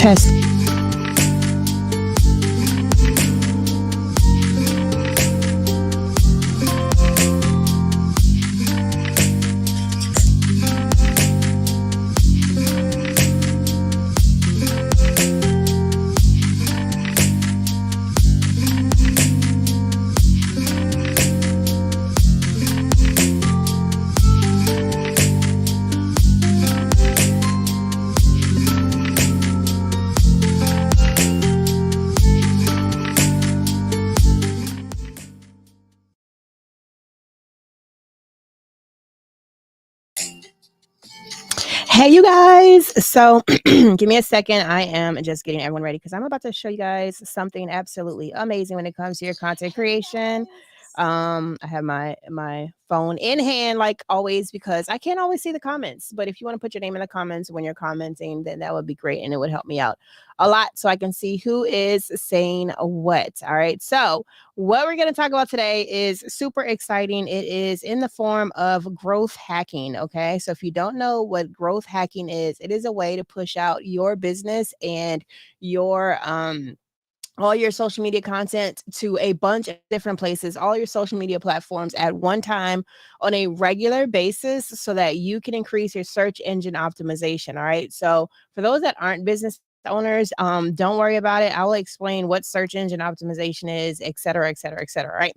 Test. Hey, you guys. So give me a second. I am just getting everyone ready because I'm about to show you guys something absolutely amazing when it comes to your content creation. I have my phone in hand like always because I can't always see the comments. But if you want to put your name in the comments when you're commenting, then that would be great and it would help me out a lot so I can see who is saying what. All right. So what we're going to talk about today is super exciting. It is in the form of growth hacking. Okay. So if you don't know what growth hacking is, it is a way to push out your business and your all your social media content to a bunch of different places, all your social media platforms at one time on a regular basis so that you can increase your search engine optimization. All right. So for those that aren't business owners, don't worry about it. I will explain what search engine optimization is, et cetera, et cetera, et cetera. Right.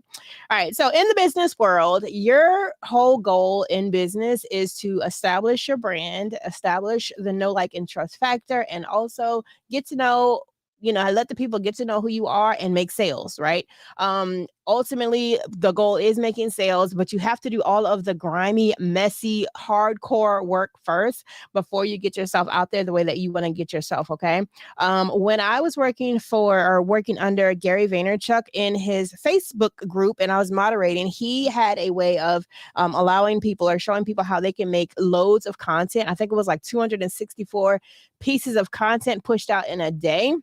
All right. So in the business world, your whole goal in business is to establish your brand, establish the know, like, and trust factor, and also get to know, let the people get to know who you are and make sales, right? Ultimately, the goal is making sales, but you have to do all of the grimy, messy, hardcore work first before you get yourself out there the way that you want to get yourself, okay? When I was working under Gary Vaynerchuk in his Facebook group and I was moderating, he had a way of allowing people or showing people how they can make loads of content. I think it was like 264 pieces of content pushed out in a day.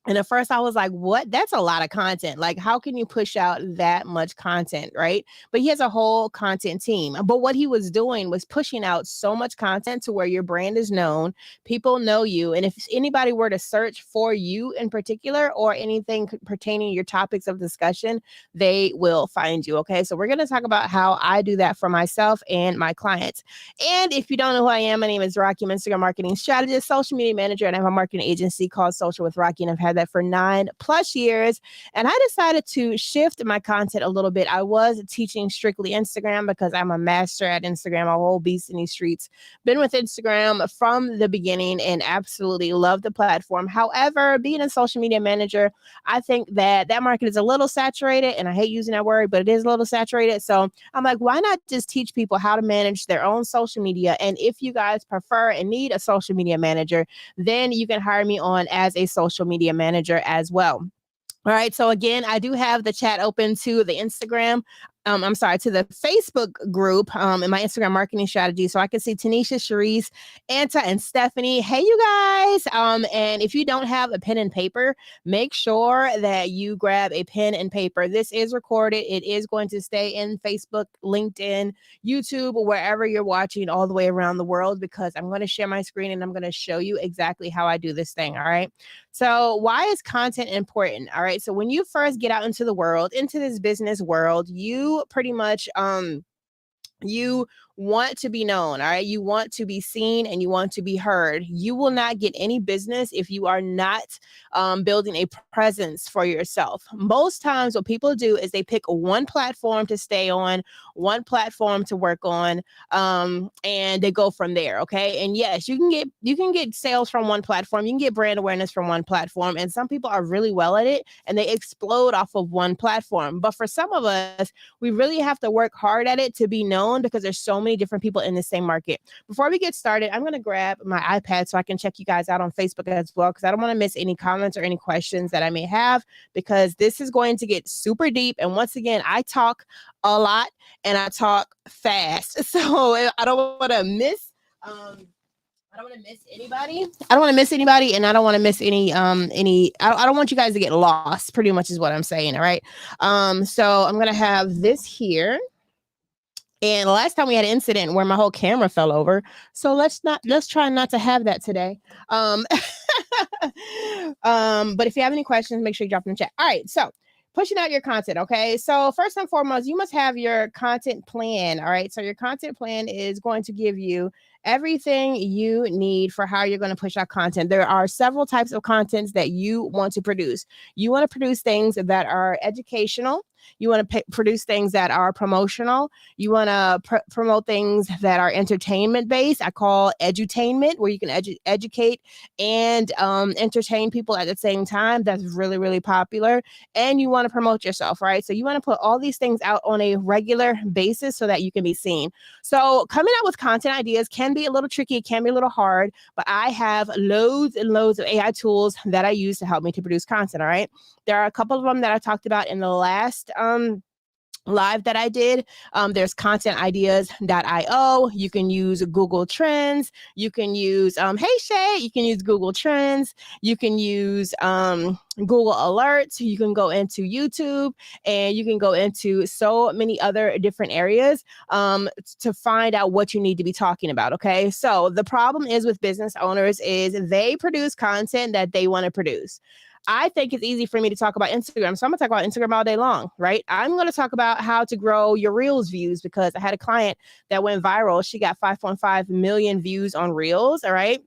And at first I was like, what? That's a lot of content. Like, how can you push out that much content, right? But he has a whole content team. But what he was doing was pushing out so much content to where your brand is known, people know you. And if anybody were to search for you in particular or anything pertaining to your topics of discussion, they will find you. Okay. So we're going to talk about how I do that for myself and my clients. And if you don't know who I am, my name is Rocky. I'm an Instagram marketing strategist, social media manager, and I have a marketing agency called Social with Rocky. And I've had that for 9+ years. And I decided to shift my content a little bit. I was teaching strictly Instagram because I'm a master at Instagram, a whole beast in these streets. Been with Instagram from the beginning and absolutely love the platform. However, being a social media manager, I think that market is a little saturated, and I hate using that word, but it is a little saturated. So I'm like, why not just teach people how to manage their own social media? And if you guys prefer and need a social media manager, then you can hire me on as a social media manager as well. All right. So again, I do have the chat open to the Instagram. To the Facebook group in my Instagram marketing strategy. So I can see Tanisha, Sharice, Anta, and Stephanie. Hey, you guys. And if you don't have a pen and paper, make sure that you grab a pen and paper. This is recorded. It is going to stay in Facebook, LinkedIn, YouTube, wherever you're watching all the way around the world, because I'm going to share my screen and I'm going to show you exactly how I do this thing. All right. So why is content important? All right. So when you first get out into the world, into this business world, you pretty much you want to be known. All right. You want to be seen and you want to be heard. You will not get any business if you are not building a presence for yourself. Most times what people do is they pick one platform to stay on, one platform to work on, and they go from there. Okay. And yes, you can get sales from one platform. You can get brand awareness from one platform. And some people are really well at it and they explode off of one platform. But for some of us, we really have to work hard at it to be known because there's so many different people in the same market. Before we get started, I'm going to grab my iPad so I can check you guys out on Facebook as well, because I don't want to miss any comments or any questions that I may have, because this is going to get super deep. And once again, I talk a lot and I talk fast. So I don't want to miss I don't want to miss anybody. I don't want to miss anybody, and I don't want to miss any. I don't want you guys to get lost. Pretty much is what I'm saying. All right. So I'm gonna have this here. And last time we had an incident where my whole camera fell over. So let's try not to have that today. But if you have any questions, make sure you drop them in the chat. All right. So pushing out your content. Okay. So first and foremost, you must have your content plan. All right. So your content plan is going to give you everything you need for how you're going to push out content. There are several types of contents that you want to produce. You want to produce things that are educational. You want to produce things that are promotional. You want to promote things that are entertainment based. I call edutainment, where you can educate and entertain people at the same time. That's really, really popular. And you want to promote yourself, right? So you want to put all these things out on a regular basis so that you can be seen. So coming out with content ideas can be a little tricky. It can be a little hard, but I have loads and loads of AI tools that I use to help me to produce content. All right. There are a couple of them that I talked about in the last live that I did. There's contentideas.io. You can use Google Trends. You can use, hey Shay, you can use Google Trends. You can use Google Alerts. You can go into YouTube, and you can go into so many other different areas to find out what you need to be talking about. Okay. So the problem is with business owners is they produce content that they want to produce. I think it's easy for me to talk about Instagram. So I'm going to talk about Instagram all day long, right? I'm going to talk about how to grow your Reels views, because I had a client that went viral. She got 5.5 million views on Reels. All right.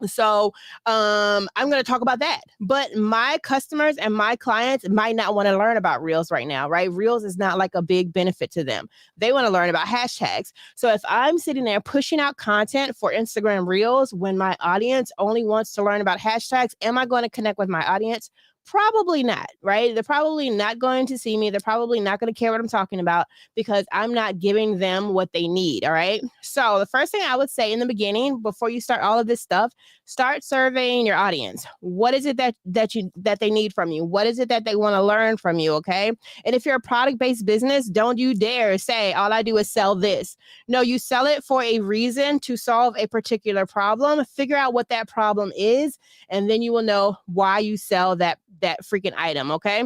So I'm going to talk about that. But my customers and my clients might not want to learn about Reels right now, right? Reels is not like a big benefit to them. They want to learn about hashtags. So if I'm sitting there pushing out content for Instagram Reels when my audience only wants to learn about hashtags, am I going to connect with my audience? Probably not, right? They're probably not going to see me. They're probably not going to care what I'm talking about, because I'm not giving them what they need. All right. So the first thing I would say in the beginning, before you start all of this stuff, start surveying your audience. What is it that they need from you? What is it that they want to learn from you? Okay. And if you're a product-based business, don't you dare say, all I do is sell this. No, you sell it for a reason, to solve a particular problem. Figure out what that problem is, and then you will know why you sell that freaking item. Okay.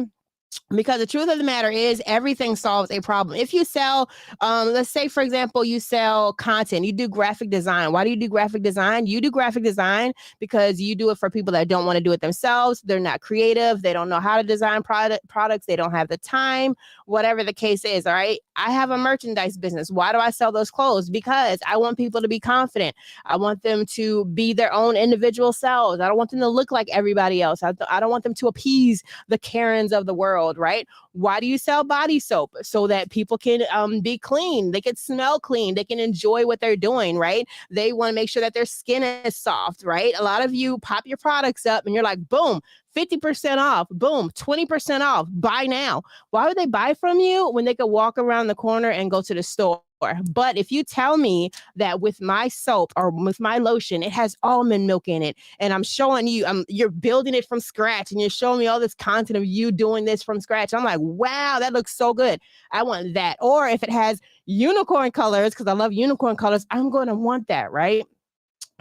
Because the truth of the matter is, everything solves a problem. If you sell, let's say, for example, you sell content, you do graphic design. Why do you do graphic design? You do graphic design because you do it for people that don't want to do it themselves. They're not creative. They don't know how to design products. They don't have the time, whatever the case is. All right. I have a merchandise business. Why do I sell those clothes? Because I want people to be confident. I want them to be their own individual selves. I don't want them to look like everybody else. I don't want them to appease the Karens of the world, right? Why do you sell body soap? So that people can be clean. They can smell clean. They can enjoy what they're doing, right? They want to make sure that their skin is soft, right? A lot of you pop your products up and you're like, boom, 50% off, boom, 20% off, buy now. Why would they buy from you when they could walk around the corner and go to the store? But if you tell me that with my soap or with my lotion, it has almond milk in it, and I'm showing you, you're building it from scratch, and you're showing me all this content of you doing this from scratch, I'm like, wow, that looks so good. I want that. Or if it has unicorn colors, because I love unicorn colors, I'm going to want that, right?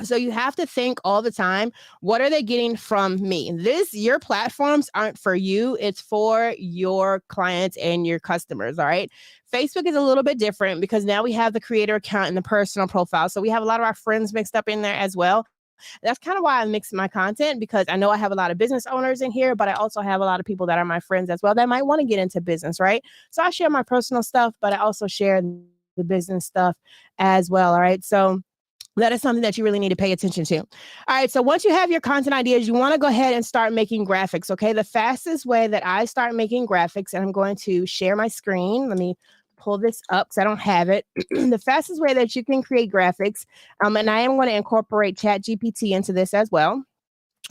So you have to think all the time, what are they getting from me? Your platforms aren't for you. It's for your clients and your customers. All right. Facebook is a little bit different because now we have the creator account and the personal profile. So we have a lot of our friends mixed up in there as well. That's kind of why I mix my content, because I know I have a lot of business owners in here, but I also have a lot of people that are my friends as well that might want to get into business, right? So I share my personal stuff, but I also share the business stuff as well. All right. So that is something that you really need to pay attention to. All right. So once you have your content ideas, you want to go ahead and start making graphics. Okay. The fastest way that I start making graphics, and I'm going to share my screen. Let me pull this up because I don't have it. The fastest way that you can create graphics, and I am going to incorporate ChatGPT into this as well.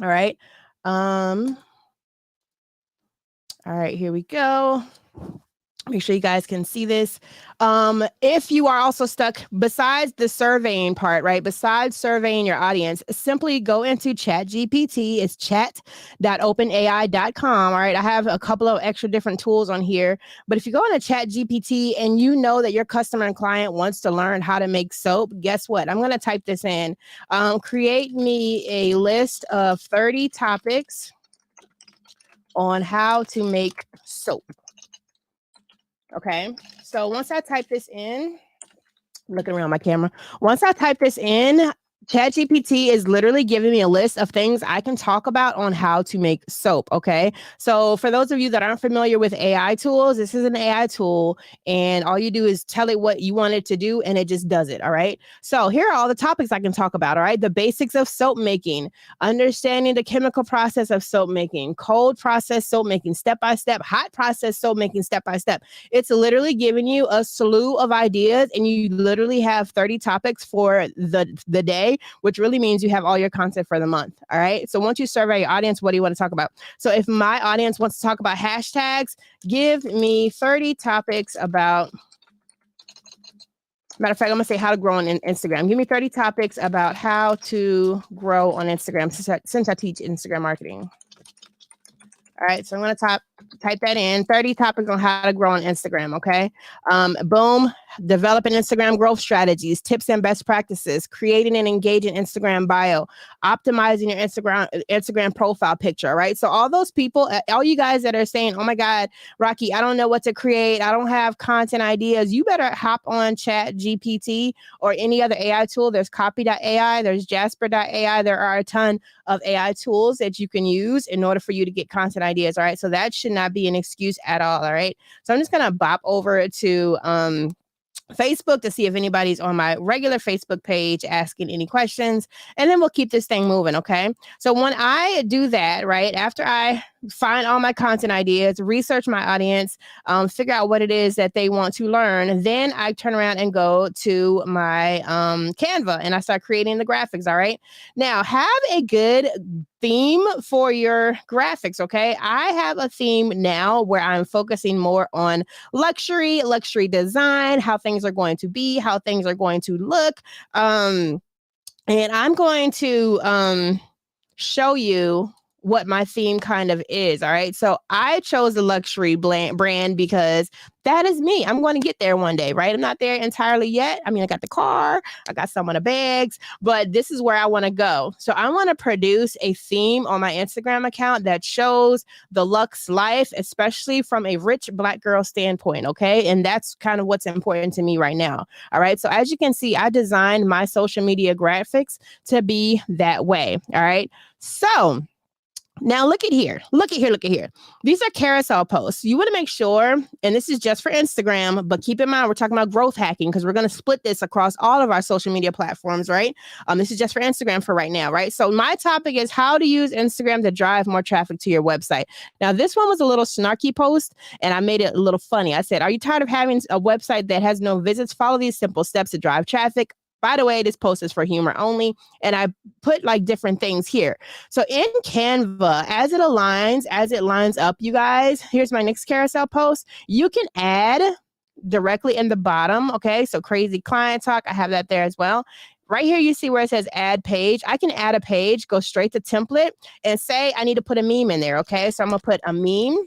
All right. All right. Here we go. Make sure you guys can see this. If you are also stuck, besides the surveying part, right? Besides surveying your audience, simply go into ChatGPT. It's chat.openai.com. All right. I have a couple of extra different tools on here. But if you go into ChatGPT and you know that your customer and client wants to learn how to make soap, guess what? I'm going to type this in. Create me a list of 30 topics on how to make soap. Okay, so once I type this in, I'm looking around my camera. Once I type this in, ChatGPT is literally giving me a list of things I can talk about on how to make soap. Okay. So, for those of you that aren't familiar with AI tools, this is an AI tool, and all you do is tell it what you want it to do, and it just does it. All right. So, here are all the topics I can talk about. All right. The basics of soap making, understanding the chemical process of soap making, cold process soap making, step by step, hot process soap making, step by step. It's literally giving you a slew of ideas, and you literally have 30 topics for the day, which really means you have all your content for the month. All right. So once you survey your audience, what do you want to talk about? So if my audience wants to talk about hashtags, give me 30 topics about. Matter of fact, I'm gonna say how to grow on Instagram. Give me 30 topics about how to grow on Instagram, since I teach Instagram marketing. All right, so I'm going to type that in. 30 topics on how to grow on Instagram. Okay. Boom. Developing Instagram growth strategies, tips and best practices, creating and engaging Instagram bio, optimizing your Instagram profile picture. All right. So all those people, all you guys that are saying, "Oh my God, Rocky, I don't know what to create. I don't have content ideas." You better hop on Chat GPT or any other AI tool. There's Copy.ai, there's Jasper.ai. There are a ton of AI tools that you can use in order for you to get content ideas. All right. So that should not be an excuse at all. All right. So I'm just going to bop over to Facebook to see if anybody's on my regular Facebook page asking any questions, and then we'll keep this thing moving. Okay. So when I do that, right after I find all my content ideas, research my audience, figure out what it is that they want to learn, then I turn around and go to my Canva and I start creating the graphics. All right. Now, have a good theme for your graphics. Okay. I have a theme now where I'm focusing more on luxury design, how things are going to be, how things are going to look. And I'm going to show you what my theme kind of is. All right. So I chose the luxury brand because that is me. I'm going to get there one day, right? I'm not there entirely yet. I mean, I got the car, I got some of the bags, but this is where I want to go. So I want to produce a theme on my Instagram account that shows the luxe life, especially from a rich Black girl standpoint. Okay. And that's kind of what's important to me right now. All right. So as you can see, I designed my social media graphics to be that way. All right. So now look at here. These are carousel posts. You want to make sure, and this is just for Instagram, but keep in mind, we're talking about growth hacking because we're going to split this across all of our social media platforms, right? This is just for Instagram for right now, right? So my topic is how to use Instagram to drive more traffic to your website. Now, this one was a little snarky post, and I made it a little funny. I said, "Are you tired of having a website that has no visits? Follow these simple steps to drive traffic." By the way, this post is for humor only, and I put like different things here. So in Canva, as it lines up, you guys, here's my next carousel post. You can add directly in the bottom. Okay. So crazy client talk, I have that there as well. Right here, you see where it says add page. I can add a page, go straight to template, and say I need to put a meme in there. Okay. So I'm going to put a meme,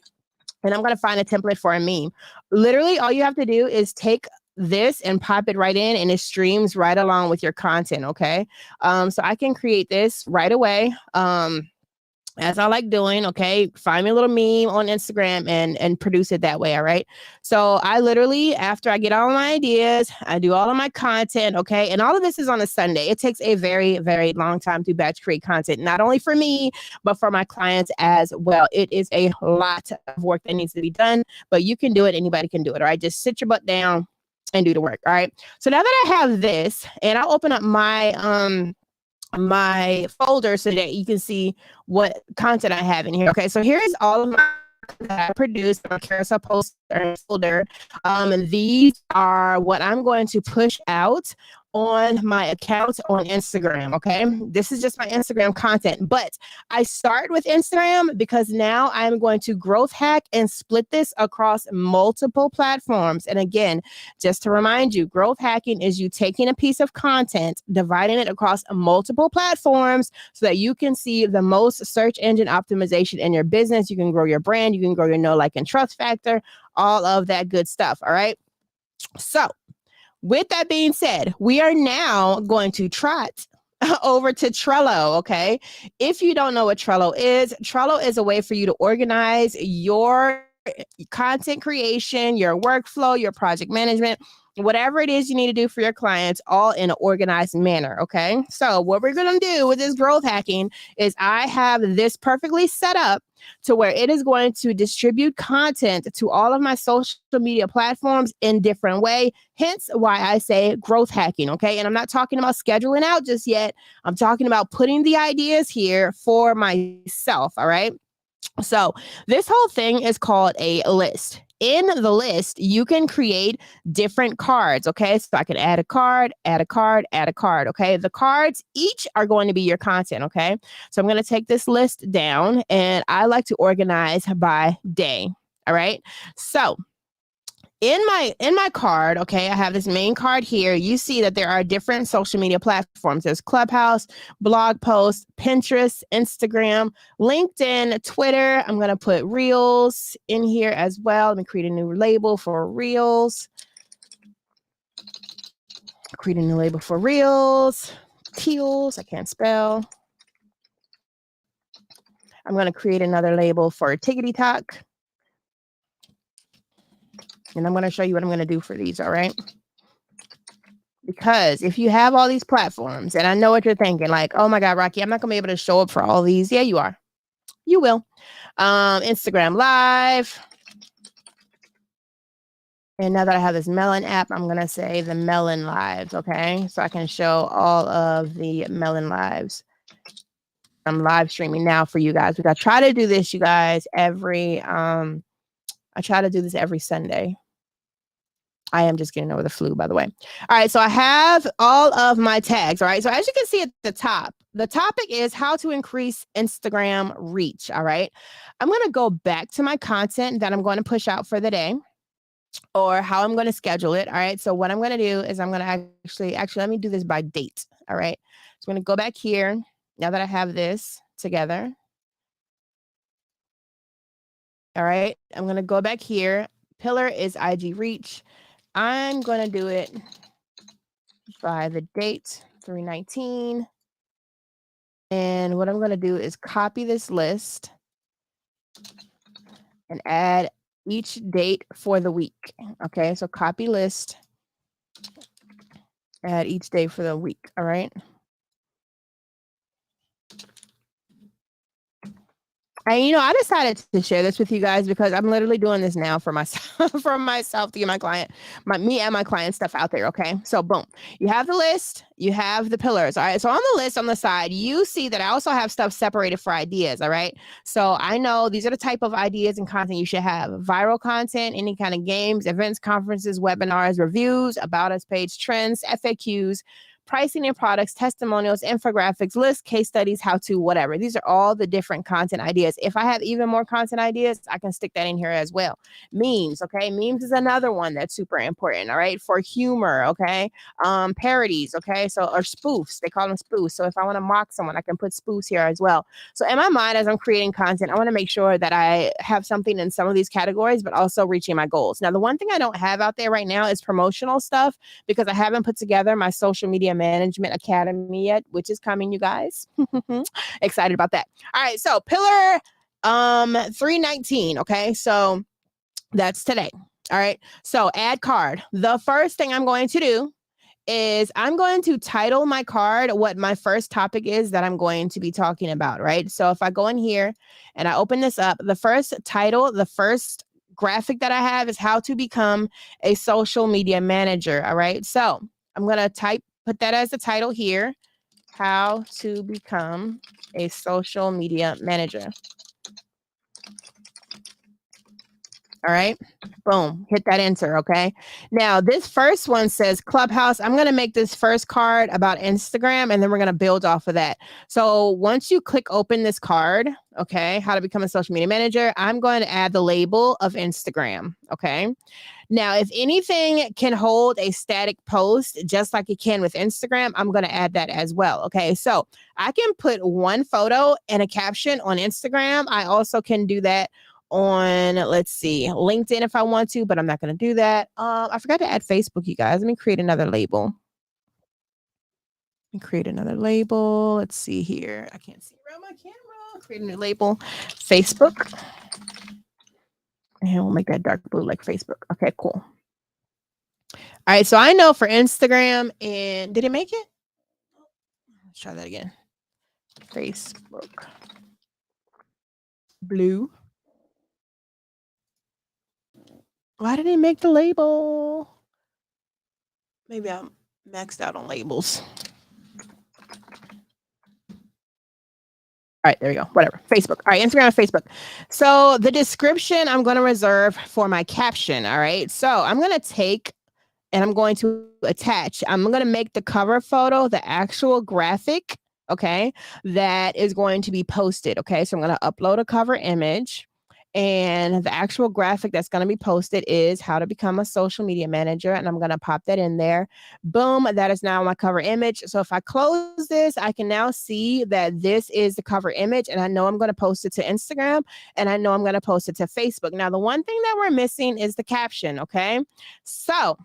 and I'm going to find a template for a meme. Literally, all you have to do is take this and pop it right in, and it streams right along with your content. Okay. So I can create this right away. As I like doing. Okay. Find me a little meme on Instagram and produce it that way. All right. So I literally, after I get all my ideas, I do all of my content. Okay. And all of this is on a Sunday. It takes a very, very long time to batch create content, not only for me, but for my clients as well. It is a lot of work that needs to be done, but you can do it. Anybody can do it. All right. Just sit your butt down and do the work. All right. So now that I have this, and I'll open up my folder so that you can see what content I have in here. Okay. So here's all of my that I produced on carousel poster folder. And these are what I'm going to push out on my account on Instagram. Okay. This is just my Instagram content, but I start with Instagram because now I'm going to growth hack and split this across multiple platforms. And again, just to remind you, growth hacking is you taking a piece of content, dividing it across multiple platforms so that you can see the most search engine optimization in your business. You can grow your brand, you can grow your know, like, and trust factor, all of that good stuff. All right. So with that being said, we are now going to trot over to Trello. Okay. If you don't know what Trello is a way for you to organize your content creation, your workflow, your project management. whatever it is you need to do for your clients, all in an organized manner. Okay. So, what we're going to do with this growth hacking is I have this perfectly set up to where it is going to distribute content to all of my social media platforms in different way. Hence why I say growth hacking. Okay. And I'm not talking about scheduling out just yet. I'm talking about putting the ideas here for myself. All right. So, this whole thing is called a list. In the list, you can create different cards. Okay. So I can add a card, add a card, add a card. Okay. The cards each are going to be your content. Okay. So I'm going to take this list down and I like to organize by day. All right. So in my card, okay, I have this main card here. You see that there are different social media platforms. There's Clubhouse, blog posts, Pinterest, Instagram, LinkedIn, Twitter. I'm going to put Reels in here as well. Let me create a new label for Reels. Create a new label for Reels. Teals, I can't spell. I'm going to create another label for Tickety Talk. And I'm going to show you what I'm going to do for these, all right? Because if you have all these platforms, and I know what you're thinking, like, oh my God, Rocky, I'm not going to be able to show up for all these. Yeah, you are. You will. Instagram Live. And now that I have this Melon app, I'm going to say the Melon Lives, okay? So I can show all of the Melon Lives. I'm live streaming now for you guys. I try to do this, you guys, I try to do this every Sunday. I am just getting over the flu, by the way. All right, so I have all of my tags, all right? So as you can see at the top, the topic is how to increase Instagram reach, all right? I'm going to go back to my content that I'm going to push out for the day or how I'm going to schedule it, all right? So what I'm going to do is I'm going to actually, let me do this by date, all right? So I'm going to go back here now that I have this together. All right, I'm going to go back here. Pillar is IG reach. I'm going to do it by the date 319. And what I'm going to do is copy this list and add each date for the week. Okay, so copy list, add each day for the week. All right. And I decided to share this with you guys because I'm literally doing this now for myself, to get my client, me and my client stuff out there. Okay. So boom, you have the list, you have the pillars. All right. So on the list on the side, you see that I also have stuff separated for ideas. All right. So I know these are the type of ideas and content you should have: viral content, any kind of games, events, conferences, webinars, reviews, about us page, trends, FAQs, pricing and products, testimonials, infographics, lists, case studies, how to, whatever. These are all the different content ideas. If I have even more content ideas, I can stick that in here as well. Memes, okay? Memes is another one that's super important, all right? For humor, okay? Parodies, okay? So, or spoofs, they call them spoofs. So if I want to mock someone, I can put spoofs here as well. So in my mind, as I'm creating content, I want to make sure that I have something in some of these categories, but also reaching my goals. Now, the one thing I don't have out there right now is promotional stuff because I haven't put together my social media management academy yet, which is coming, you guys. Excited about that. All right, so pillar 319. Okay, so that's today. All right, so add card. The first thing I'm going to do is I'm going to title my card what my first topic is that I'm going to be talking about, right? So if I go in here and I open this up, the first title, the first graphic that I have is how to become a social media manager. All right, so I'm going to put that as the title here, how to become a social media manager. All right, boom, hit that enter. Okay, now this first one says Clubhouse. I'm going to make this first card about Instagram and then we're going to build off of that. So once you click open this card, okay, how to become a social media manager, I'm going to add the label of Instagram. Okay, now if anything can hold a static post just like it can with Instagram, I'm going to add that as well. Okay, so I can put one photo and a caption on Instagram. I also can do that on, let's see, LinkedIn if I want to, but I'm not going to do that. I forgot to add Facebook, you guys. Let me create another label. Let's see here. I can't see around my camera. Create a new label. Facebook. And we'll make that dark blue like Facebook. Okay, cool. All right, so I know for Instagram, and did it make it? Let's try that again. Facebook blue. Why did it make the label? Maybe I'm maxed out on labels. All right, there we go. Whatever. Facebook. All right, Instagram and Facebook. So the description I'm going to reserve for my caption. All right. So I'm going to take and I'm going to attach. I'm going to make the cover photo the actual graphic, okay, that is going to be posted. Okay. So I'm going to upload a cover image. And the actual graphic that's going to be posted is how to become a social media manager. And I'm going to pop that in there. Boom. That is now my cover image. So if I close this, I can now see that this is the cover image. And I know I'm going to post it to Instagram and I know I'm going to post it to Facebook. Now, the one thing that we're missing is the caption. Okay. So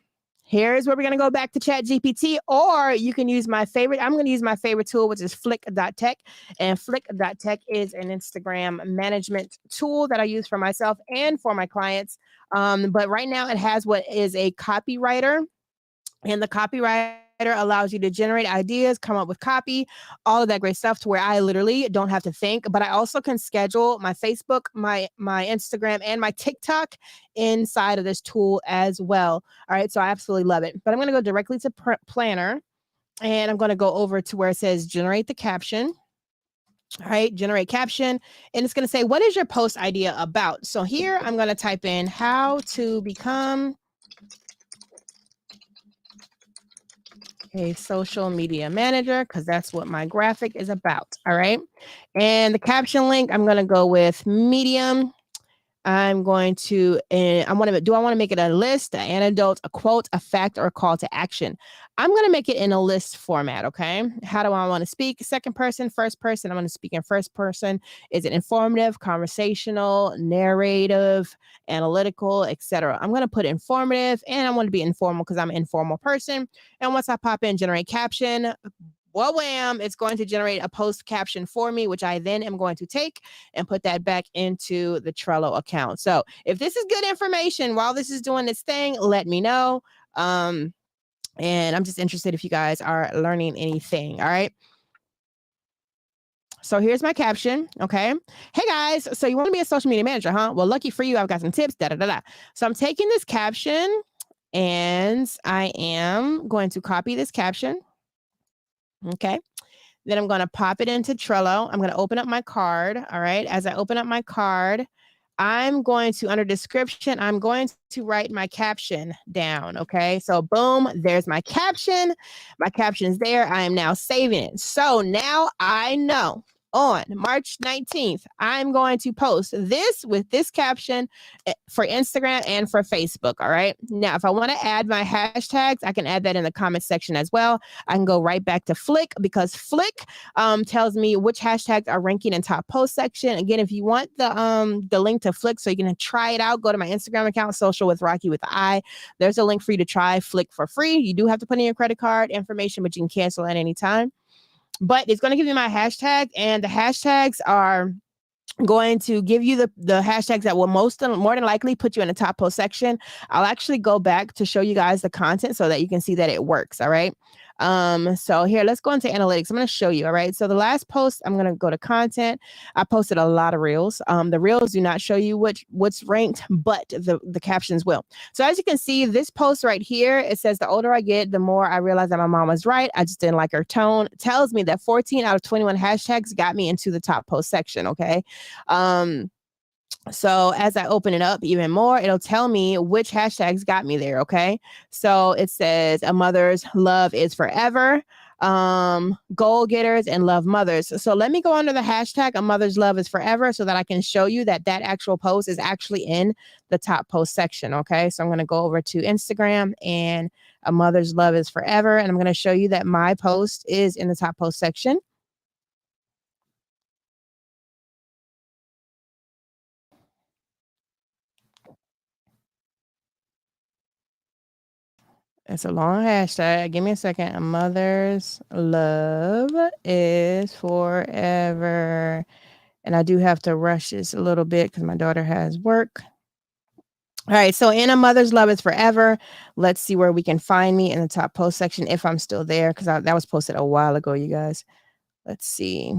here's where we're going to go back to Chat GPT, or you can use my favorite. I'm going to use my favorite tool, which is flick.tech. And flick.tech is an Instagram management tool that I use for myself and for my clients. But right now it has what is a copywriter, and the copywriter allows you to generate ideas, come up with copy, all of that great stuff to where I literally don't have to think. But I also can schedule my Facebook, my Instagram, and my TikTok inside of this tool as well. All right. So I absolutely love it. But I'm going to go directly to Planner, and I'm going to go over to where it says generate the caption. All right, generate caption. And it's going to say, what is your post idea about? So here I'm going to type in how to become a social media manager, because that's what my graphic is about. All right. And the caption link, I'm going to go with Medium. I'm going to, I want to, do I want to make it a list, an anecdote, a quote, a fact, or a call to action? I'm going to make it in a list format. Okay. How do I want to speak? Second person, first person. I'm going to speak in first person. Is it informative, conversational, narrative, analytical, etc.? I'm going to put informative, and I want to be informal because I'm an informal person. And once I pop in generate caption, well, wham, it's going to generate a post caption for me, which I then am going to take and put that back into the Trello account. So if this is good information while this is doing its thing, let me know. And I'm just interested if you guys are learning anything. All right. So here's my caption. Okay. Hey guys. So you want to be a social media manager, huh? Well, lucky for you, I've got some tips. Da da da da. So I'm taking this caption and I am going to copy this caption. Okay. Then I'm going to pop it into Trello. I'm going to open up my card. All right. As I open up my card, I'm going to, under description, I'm going to write my caption down. Okay. So boom, there's my caption. My caption's there. I am now saving it. So now I know on March 19th, I'm going to post this with this caption for Instagram and for Facebook. All right. Now, if I want to add my hashtags, I can add that in the comment section as well. I can go right back to Flick, because Flick tells me which hashtags are ranking in top post section. Again, if you want the link to Flick so you can try it out, go to my Instagram account, Social with Rocky with the I. There's a link for you to try Flick for free. You do have to put in your credit card information, but you can cancel at any time. But it's going to give you my hashtag, and the hashtags are going to give you the hashtags that will more than likely put you in the top post section. I'll actually go back to show you guys the content so that you can see that it works. All right. So here, let's go into analytics. I'm going to show you. All right. So the last post, I'm going to go to content. I posted a lot of reels. The reels do not show you what's ranked, but the captions will. So as you can see, this post right here, it says the older I get, the more I realize that my mom was right. I just didn't like her tone. It tells me that 14 out of 21 hashtags got me into the top post section. Okay. So as I open it up even more, it'll tell me which hashtags got me there. Okay. So it says a mother's love is forever, goal getters, and love mothers. So let me go under the hashtag a mother's love is forever so that I can show you that actual post is actually in the top post section. Okay. So I'm going to go over to Instagram, and a mother's love is forever. And I'm going to show you that my post is in the top post section. It's a long hashtag. Give me a second. A mother's love is forever. And I do have to rush this a little bit because my daughter has work. All right, so in A Mother's Love is Forever, let's see where we can find me in the top post section if I'm still there, because that was posted a while ago, you guys. Let's see.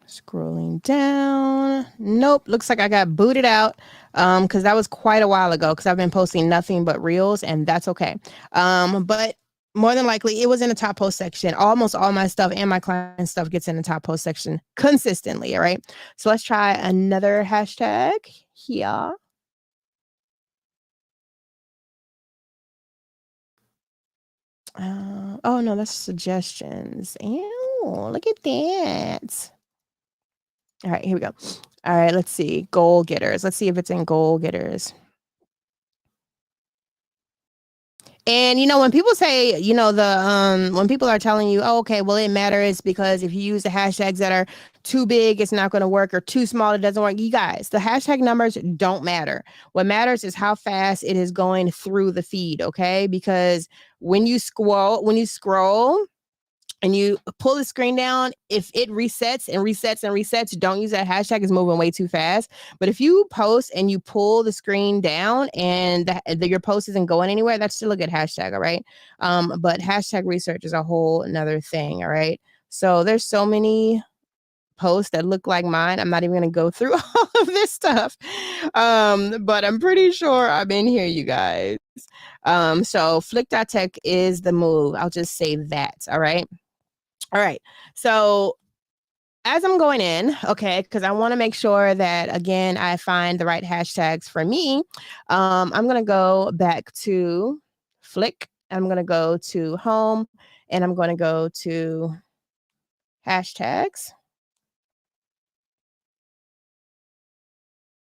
Scrolling down. Nope, looks like I got booted out because that was quite a while ago because I've been posting nothing but reels, and that's okay. But more than likely, it was in the top post section. Almost all my stuff and my client stuff gets in the top post section consistently, all right? So let's try another hashtag here. Oh, no, that's suggestions. Ew, look at that. All right, here we go. All right, let's see. Goal getters. Let's see if it's in goal getters. And when people say, when people are telling you, oh, okay, well, it matters because if you use the hashtags that are too big, it's not going to work, or too small, it doesn't work. You guys, the hashtag numbers don't matter. What matters is how fast it is going through the feed, okay? Because when you scroll, and you pull the screen down, if it resets and resets and resets, don't use that hashtag. It's moving way too fast. But if you post and you pull the screen down and your post isn't going anywhere, that's still a good hashtag, all right? But hashtag research is a whole another thing, all right? So there's so many posts that look like mine. I'm not even going to go through all of this stuff. But I'm pretty sure I'm in here, you guys. So flick.tech is the move. I'll just say that, all right? All right. So as I'm going in, okay, because I want to make sure that, again, I find the right hashtags for me, I'm going to go back to Flick. I'm going to go to Home, and I'm going to go to hashtags.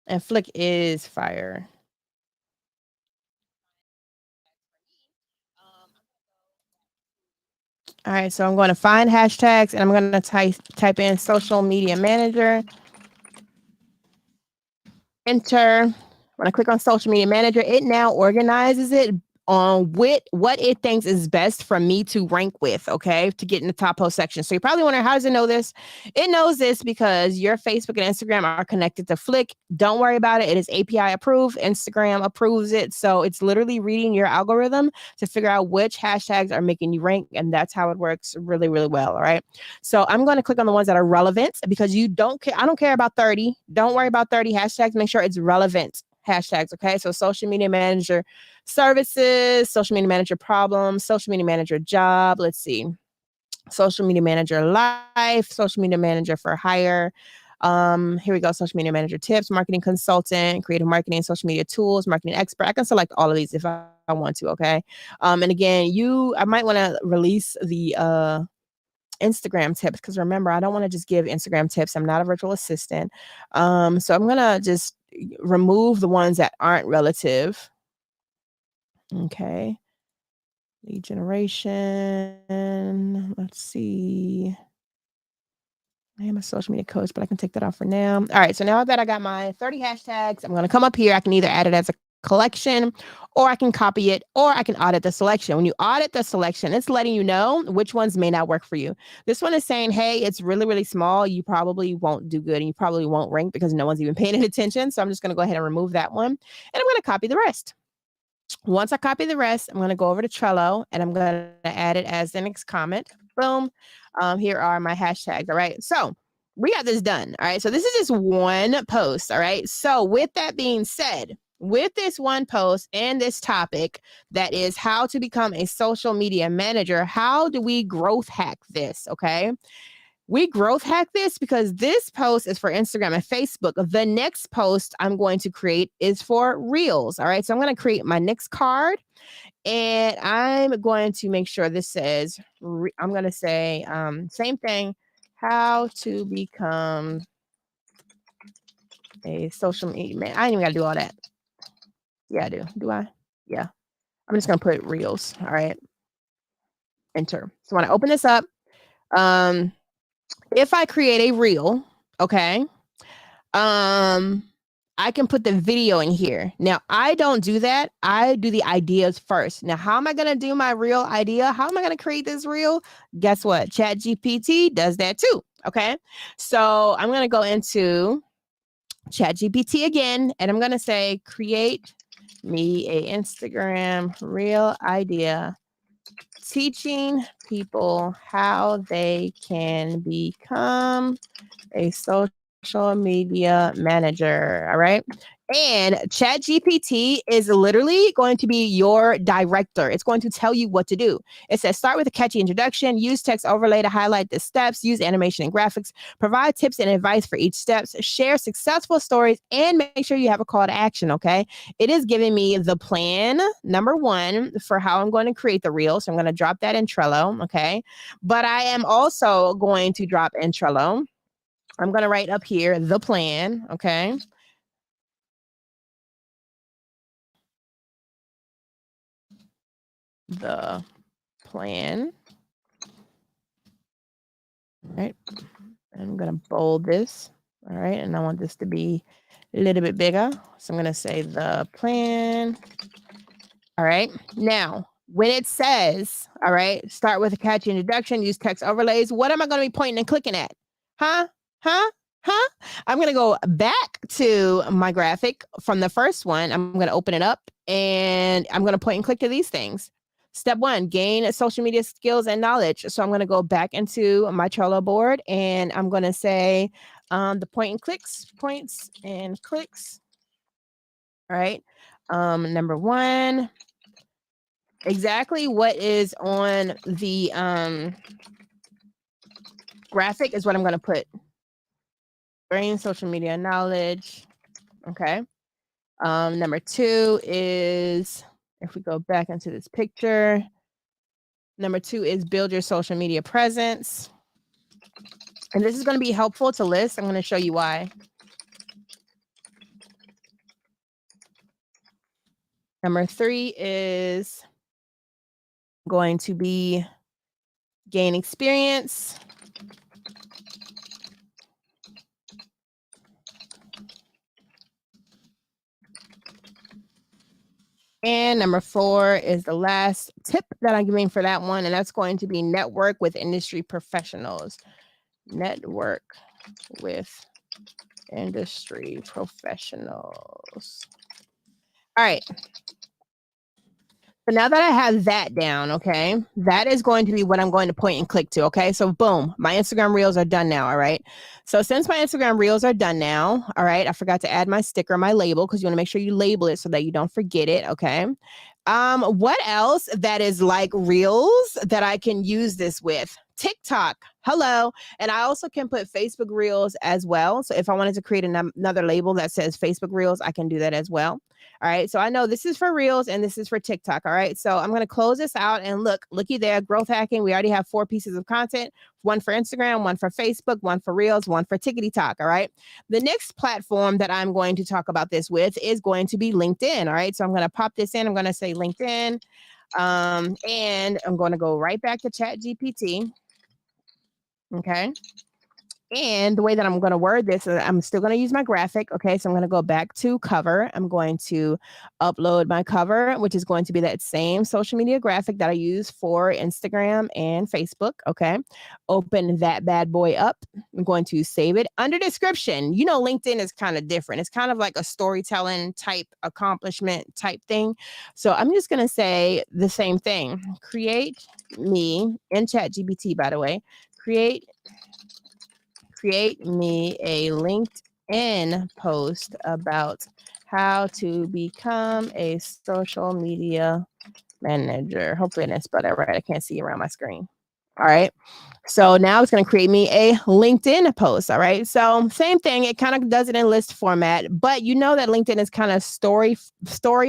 And Flick is fire. All right, so I'm going to find hashtags, and I'm going to type in social media manager. Enter. When I click on social media manager, it now organizes it on what it thinks is best for me to rank with, okay, to get in the top post section. So you're probably wondering, how does it know this? It knows this because your Facebook and Instagram are connected to Flick. Don't worry about it. It is API approved. Instagram approves it. So it's literally reading your algorithm to figure out which hashtags are making you rank. And that's how it works really, really well. All right. So I'm going to click on the ones that are relevant because you don't care. I don't care about 30. Don't worry about 30 hashtags. Make sure it's relevant hashtags. Okay. So social media manager services, social media manager problems, social media manager job. Let's see. Social media manager life, social media manager for hire. Here we go. Social media manager tips, marketing consultant, creative marketing, social media tools, marketing expert. I can select all of these if I want to. Okay. And again, I might want to release the Instagram tips because remember, I don't want to just give Instagram tips. I'm not a virtual assistant. So I'm gonna just remove the ones that aren't relative. Okay. Lead generation. Let's see. I am a social media coach, but I can take that off for now. All right. So now that I got my 30 hashtags, I'm going to come up here. I can either add it as a collection, or I can copy it, or I can audit the selection. When you audit the selection, it's letting you know which ones may not work for you. This one is saying, hey, it's really, really small. You probably won't do good and you probably won't rank because no one's even paying attention. So I'm just going to go ahead and remove that one. And I'm going to copy the rest. Once I copy the rest, I'm going to go over to Trello and I'm going to add it as the next comment. Boom. Here are my hashtags. All right. So we got this done. All right. So this is just one post. All right. So with that being said, with this one post and this topic that is how to become a social media manager, how do we growth hack this? Okay. We growth hack this because this post is for Instagram and Facebook. The next post I'm going to create is for Reels. All right. So I'm going to create my next card and I'm going to make sure this says, I'm going to say, same thing, how to become a social media man. I ain't even got to do all that. Yeah, I do. Do I? Yeah. I'm just going to put Reels. All right. Enter. So when I open this up, if I create a reel, okay, I can put the video in here. Now, I don't do that. I do the ideas first. Now, how am I going to do my real idea? How am I going to create this reel? Guess what? ChatGPT does that too. Okay. So I'm going to go into ChatGPT again, and I'm going to say, create me a Instagram reel idea teaching people how they can become a social media manager. All right. And ChatGPT is literally going to be your director. It's going to tell you what to do. It says start with a catchy introduction, use text overlay to highlight the steps, use animation and graphics, provide tips and advice for each steps, share successful stories, and make sure you have a call to action. Okay. It is giving me the plan, number one, for how I'm going to create the reel. So I'm going to drop that in Trello. Okay. But I am also going to drop in Trello. I'm going to write up here the plan. Okay. The plan. All right. I'm going to bold this. All right. And I want this to be a little bit bigger. So I'm going to say the plan. All right. Now, when it says, all right, start with a catchy introduction, use text overlays, what am I going to be pointing and clicking at? Huh? Huh? Huh? I'm going to go back to my graphic from the first one. I'm going to open it up and I'm going to point and click to these things. Step one, gain social media skills and knowledge. So I'm going to go back into my Trello board and I'm going to say the points and clicks. All right. Number one, exactly what is on the graphic is what I'm going to put. Gain social media knowledge. Okay. Number two is, if we go back into this picture, number two is build your social media presence. And this is going to be helpful to list. I'm going to show you why. Number three is going to be gain experience. And number four is the last tip that I'm giving for that one, and that's going to be network with industry professionals. Network with industry professionals. All right. So now that I have that down, okay, that is going to be what I'm going to point and click to. Okay. So boom, my Instagram reels are done now. All right. So since my Instagram reels are done now, all right, I forgot to add my sticker, my label, because you want to make sure you label it so that you don't forget it. Okay. What else that is like reels that I can use this with? TikTok. Hello. And I also can put Facebook reels as well. So if I wanted to create another label that says Facebook reels, I can do that as well. All right. So I know this is for reels and this is for TikTok. All right. So I'm going to close this out and looky there, growth hacking. We already have 4 pieces of content, one for Instagram, one for Facebook, one for reels, one for TikTok. All right. The next platform that I'm going to talk about this with is going to be LinkedIn. All right. So I'm going to pop this in. I'm going to say LinkedIn. And I'm going to go right back to ChatGPT. Okay. And the way that I'm going to word this, I'm still going to use my graphic. Okay. So I'm going to go back to cover. I'm going to upload my cover, which is going to be that same social media graphic that I use for Instagram and Facebook. Okay. Open that bad boy up. I'm going to save it under description. You know, LinkedIn is kind of different. It's kind of like a storytelling type accomplishment type thing. So I'm just going to say the same thing. Create me in ChatGPT, by the way, create me a LinkedIn post about how to become a social media manager. Hopefully I didn't spell that right. I can't see around my screen. All right. So now it's going to create me a LinkedIn post. All right. So same thing. It kind of does it in list format, but you know that LinkedIn is kind of story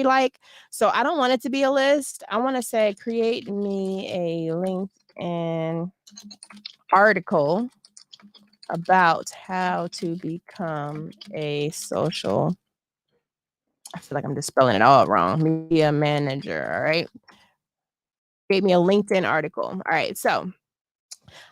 like. So I don't want it to be a list. I want to say create me a LinkedIn article about how to become a social, I feel like I'm just spelling it all wrong, media manager. All right. Gave me a LinkedIn article. All right. So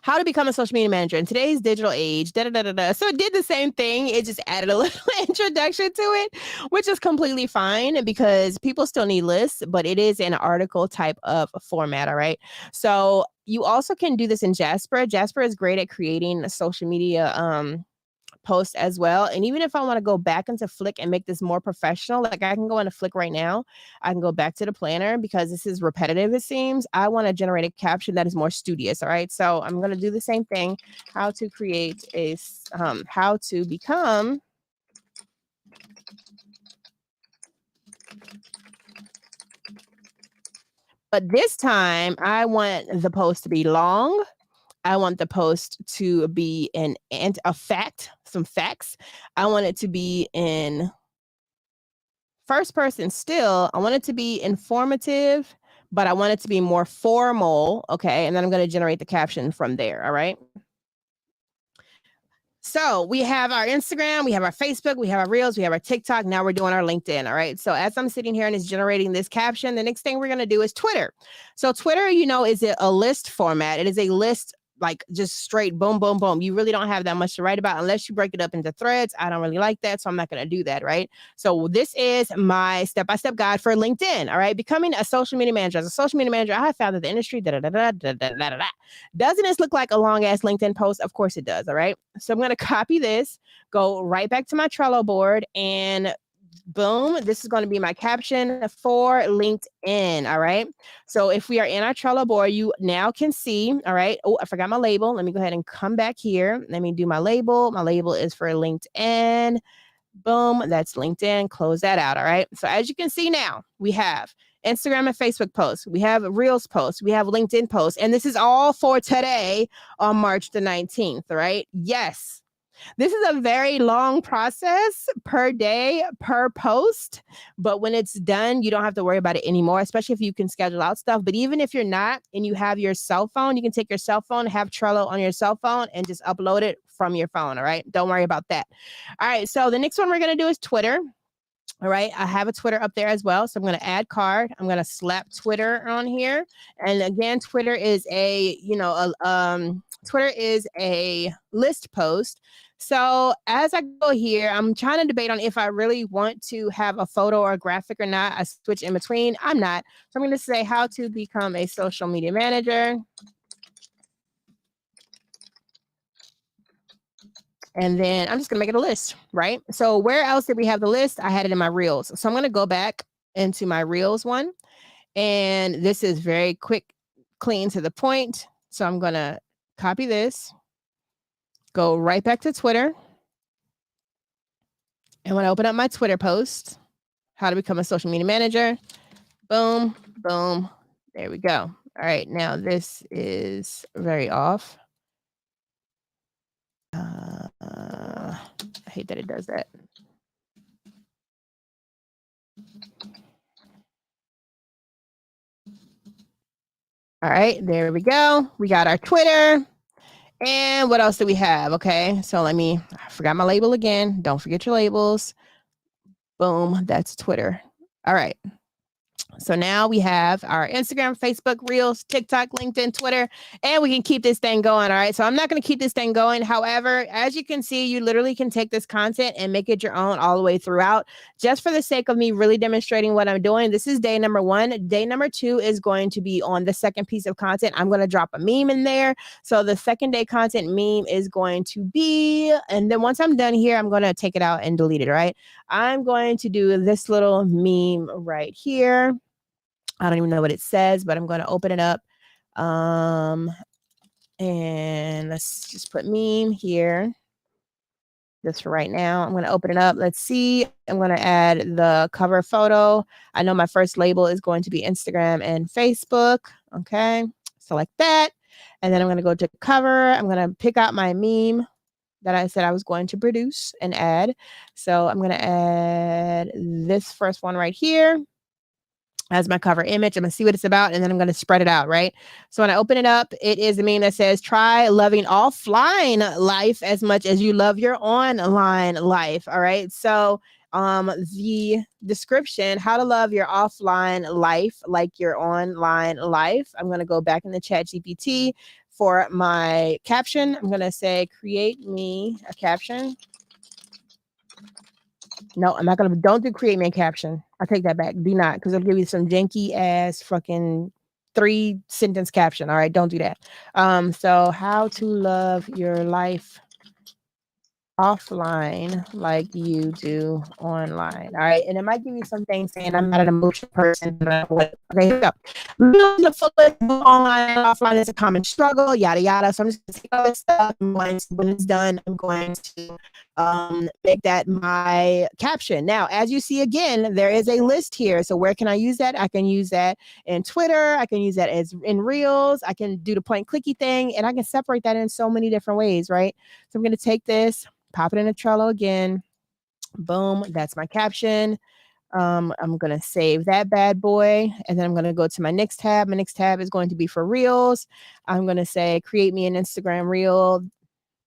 how to become a social media manager in today's digital age. Da, da, da, da, da. So it did the same thing. It just added a little introduction to it, which is completely fine because people still need lists, but it is an article type of format. All right. So You also can do this in Jasper. Jasper is great at creating a social media post as well. And even if I want to go back into Flick and make this more professional, like I can go into Flick right now. I can go back to the planner because this is repetitive, it seems. I want to generate a caption that is more studious. All right. So I'm going to do the same thing. How to create how to become but this time I want the post to be long. I want the post to be some facts. I want it to be in first person still. I want it to be informative, but I want it to be more formal. Okay. And then I'm going to generate the caption from there. All right. So we have our Instagram, we have our Facebook, we have our Reels, we have our TikTok. Now we're doing our LinkedIn. All right. So as I'm sitting here and it's generating this caption, the next thing we're going to do is Twitter. So Twitter, is a list format. It is a list like just straight boom, boom, boom. You really don't have that much to write about unless you break it up into threads. I don't really like that. So I'm not going to do that. Right. So this is my step-by-step guide for LinkedIn. All right. Becoming a social media manager. As a social media manager, I have found that the industry, doesn't this look like a long ass LinkedIn post? Of course it does. All right. So I'm going to copy this, go right back to my Trello board, and boom, this is going to be my caption for LinkedIn. All right. So if we are in our Trello board, you now can see. All right. Oh, I forgot my label. Let me go ahead and come back here. Let me do my label. My label is for LinkedIn. Boom. That's LinkedIn. Close that out. All right. So as you can see now, we have Instagram and Facebook posts. We have Reels posts. We have LinkedIn posts. And this is all for today on March the 19th. Right. Yes. This is a very long process per day, per post. But when it's done, you don't have to worry about it anymore, especially if you can schedule out stuff. But even if you're not and you have your cell phone, you can take your cell phone, have Trello on your cell phone, and just upload it from your phone. All right. Don't worry about that. All right. So the next one we're going to do is Twitter. All right. I have a Twitter up there as well. So I'm going to add card. I'm going to slap Twitter on here. And again, Twitter is Twitter is a list post. So as I go here, I'm trying to debate on if I really want to have a photo or a graphic or not. I switch in between. I'm not. So I'm going to say how to become a social media manager. And then I'm just going to make it a list, right? So where else did we have the list? I had it in my Reels. So I'm going to go back into my Reels one. And this is very quick, clean to the point. So I'm going to copy this, go right back to Twitter. And when I open up my Twitter post, how to become a social media manager, boom, boom. There we go. All right. Now this is very off. I hate that it does that. All right, there we go. We got our Twitter. And what else do we have? Okay, so I forgot my label again. Don't forget your labels. Boom, that's Twitter. All right. So now we have our Instagram, Facebook, Reels, TikTok, LinkedIn, Twitter, and we can keep this thing going. All right. So I'm not going to keep this thing going. However, as you can see, you literally can take this content and make it your own all the way throughout. Just for the sake of me really demonstrating what I'm doing, this is day number 1. Day number 2 is going to be on the second piece of content. I'm going to drop a meme in there. So the second day content meme is going to be, and then once I'm done here, I'm going to take it out and delete it. All right. I'm going to do this little meme right here. I don't even know what it says, but I'm going to open it up. And let's just put meme here. Just for right now, I'm going to open it up. Let's see. I'm going to add the cover photo. I know my first label is going to be Instagram and Facebook. Okay. Select that. And then I'm going to go to cover. I'm going to pick out my meme that I said I was going to produce and add. So I'm going to add this first one right here as my cover image. I'm going to see what it's about, and then I'm going to spread it out, right? So when I open it up, it is a meme that says, try loving offline life as much as you love your online life, all right? So the description, how to love your offline life like your online life. I'm going to go back in the chat GPT for my caption. I'm going to say, create me a caption. No, I'm not going to. Don't do create me a caption. I'll take that back. Do not, because it'll give you some janky ass fucking 3-sentence caption. All right, don't do that. So how to love your life offline like you do online. All right. And it might give you some things saying I'm not an emotional person. Okay, here we go. Living the fullest online and offline is a common struggle, yada yada. So I'm just gonna take all this stuff. When it's done, I'm going to make that my caption. Now, as you see again, there is a list here. So where can I use that? I can use that in Twitter. I can use that as in Reels. I can do the point clicky thing, and I can separate that in so many different ways, right? So I'm going to take this, pop it in a Trello again. Boom. That's my caption. I'm going to save that bad boy. And then I'm going to go to my next tab. My next tab is going to be for Reels. I'm going to say, create me an Instagram Reel,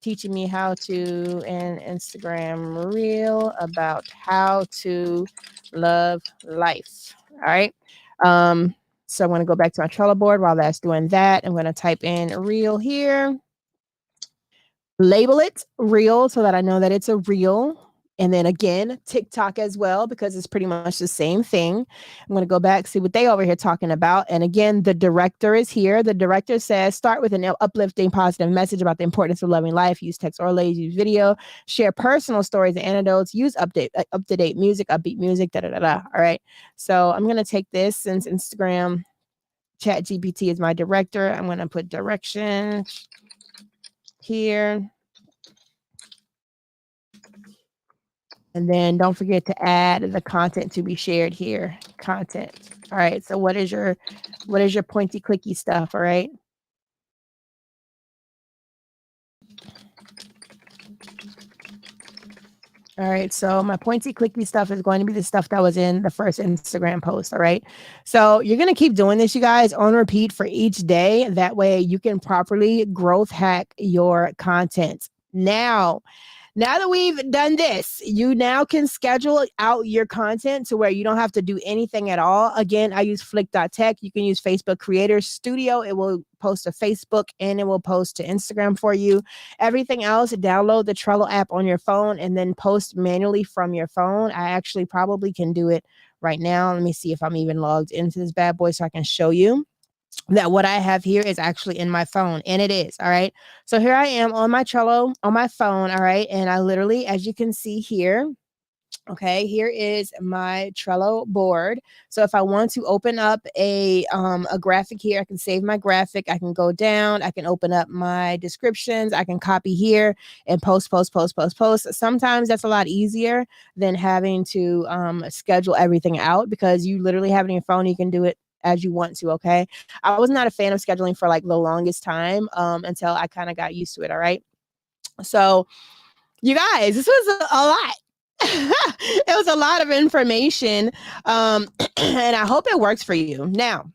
teaching me how to an Instagram Reel about how to love life. All right. So I'm going to go back to my Trello board while that's doing that. I'm going to type in Reel here. Label it Reel so that I know that it's a reel. And then again, TikTok as well, because it's pretty much the same thing. I'm going to go back, see what they over here talking about. And again, the director is here. The director says, start with an uplifting, positive message about the importance of loving life. Use text or use video, share personal stories and anecdotes, use up-to-date music, upbeat music, da-da-da-da. All right. So I'm going to take this, since Instagram ChatGPT is my director. I'm going to put direction here. And then don't forget to add the content to be shared here. Content. All right. So what is your pointy clicky stuff? All right. All right. So my pointy clicky stuff is going to be the stuff that was in the first Instagram post. All right. So you're going to keep doing this, you guys, on repeat for each day. That way you can properly growth hack your content. Now that we've done this, you now can schedule out your content to where you don't have to do anything at all. Again, I use flick.tech. You can use Facebook Creators Studio. It will post to Facebook and it will post to Instagram for you. Everything else, download the Trello app on your phone and then post manually from your phone. I actually probably can do it right now. Let me see if I'm even logged into this bad boy so I can show you that what I have here is actually in my phone, and it is. All right. So here I am on my Trello on my phone. All right. And I literally, as you can see here, okay, here is my Trello board. So if I want to open up a graphic here, I can save my graphic. I can go down. I can open up my descriptions. I can copy here and post. Sometimes that's a lot easier than having to schedule everything out, because you literally have it on your phone. You can do it as you want to. Okay. I was not a fan of scheduling for like the longest time until I kind of got used to it. All right. So you guys, this was a lot. It was a lot of information. And I hope it works for you. Now,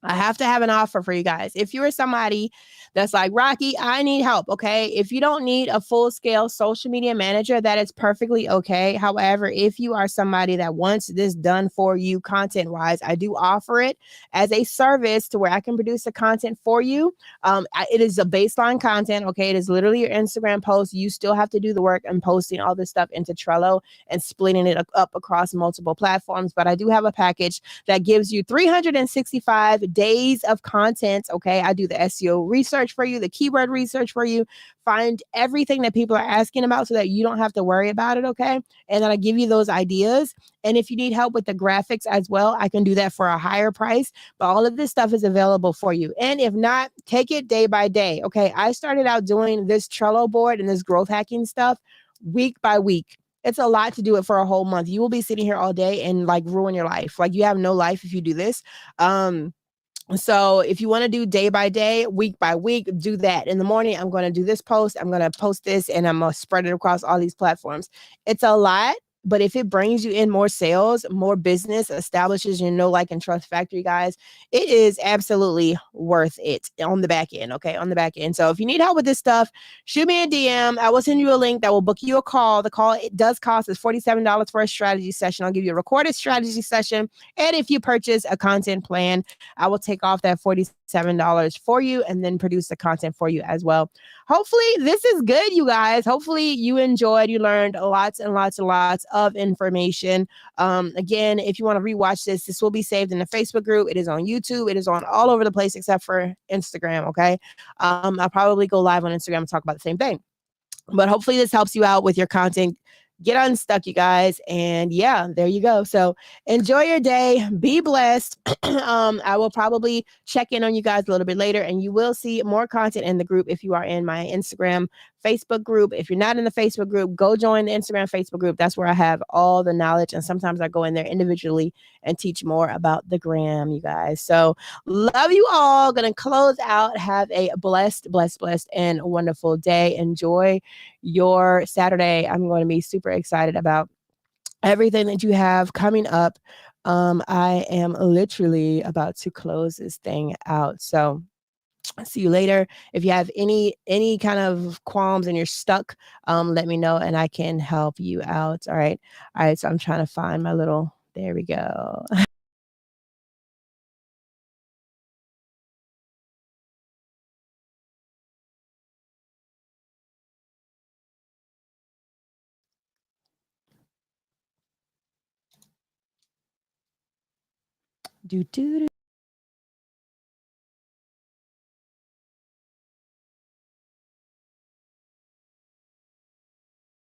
I have to have an offer for you guys. If you're somebody that's like, Rocky, I need help. Okay. If you don't need a full scale social media manager, that is perfectly okay. However, if you are somebody that wants this done for you content wise, I do offer it as a service to where I can produce the content for you. It is a baseline content. Okay. It is literally your Instagram post. You still have to do the work and posting all this stuff into Trello and splitting it up across multiple platforms. But I do have a package that gives you 365 days of content. Okay. I do the SEO research for you, the keyword research for you, find everything that people are asking about so that you don't have to worry about it. Okay. And then I give you those ideas. And if you need help with the graphics as well, I can do that for a higher price. But all of this stuff is available for you. And if not, take it day by day. Okay. I started out doing this Trello board and this growth hacking stuff week by week. It's a lot to do it for a whole month. You will be sitting here all day and like ruin your life. Like you have no life if you do this. So if you want to do day by day, week by week, do that. In the morning, I'm going to do this post. I'm going to post this and I'm going to spread it across all these platforms. It's a lot, but if it brings you in more sales, more business, establishes your know, like, and trust factory, guys, it is absolutely worth it on the back end. Okay. On the back end. So if you need help with this stuff, shoot me a DM. I will send you a link that will book you a call. The call, it does cost is $47 for a strategy session. I'll give you a recorded strategy session. And if you purchase a content plan, I will take off that $47 $7 for you and then produce the content for you as well. Hopefully, this is good, you guys. Hopefully, you enjoyed, you learned lots and lots and lots of information. Again, if you want to rewatch this, this will be saved in the Facebook group. It is on YouTube. It is on all over the place except for Instagram. Okay. I'll probably go live on Instagram and talk about the same thing. But hopefully this helps you out with your content. Get unstuck, you guys. And yeah, there you go. So enjoy your day. Be blessed. I will probably check in on you guys a little bit later, and you will see more content in the group if you are in my Instagram, Facebook group. If you're not in the Facebook group, go join the Instagram, Facebook group. That's where I have all the knowledge. And sometimes I go in there individually and teach more about the gram, you guys. So love you all. Gonna close out. Have a blessed, and wonderful day. Enjoy your Saturday. I'm going to be super excited about everything that you have coming up. I am literally about to close this thing out. So see you later. If you have any kind of qualms and you're stuck, let me know and I can help you out. All right. All right. So I'm trying to find my little, there we go. Do do do.